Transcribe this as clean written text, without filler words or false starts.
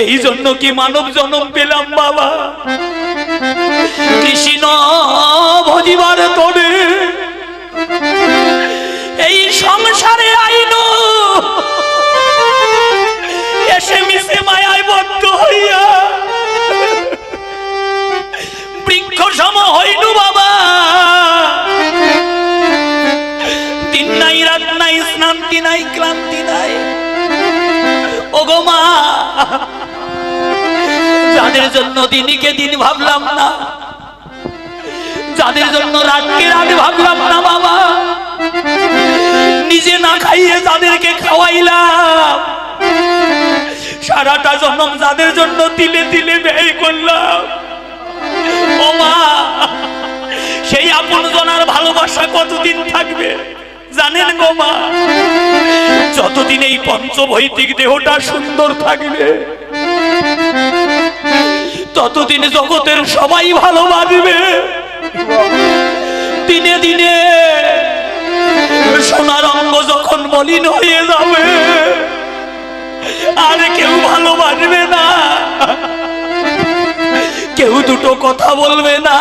এই জন্য কি মানব জন্ম পেলাম বাবা? কৃষ্ণ ভজিবার তোরে এই সংসারে আইন এসে মিশে মায়ায় বদ্ধ হইয়া বৃক্ষ সম হইল বাবা। দিন নাই রাত নাই শ্রান্তি নাই ক্লান্তি নাই। ওগো মা, যাদের জন্য দিনকে দিন ভাবলাম না, যাদের জন্য রাতকে রাত ভাবলাম না বাবা, নিজে না খাইয়ে যাদেরকে খাওয়াইলাম, সারাটা জন্ম যাদের জন্য তিলে তিলে ব্যয় করলাম, ও মা, সেই আপন জনার ভালোবাসা কতদিন থাকবে জানেন গো মা? যতদিন এই পঞ্চভৌতিক দেহটা সুন্দর থাকবে ততদিন জগতের সবাই ভালোবাসবে। দিনে দিনে সোনার অঙ্গ যখন মলিন হয়ে যাবে আর কেউ ভালোবাসবে না, কেউ দুটো কথা বলবে না।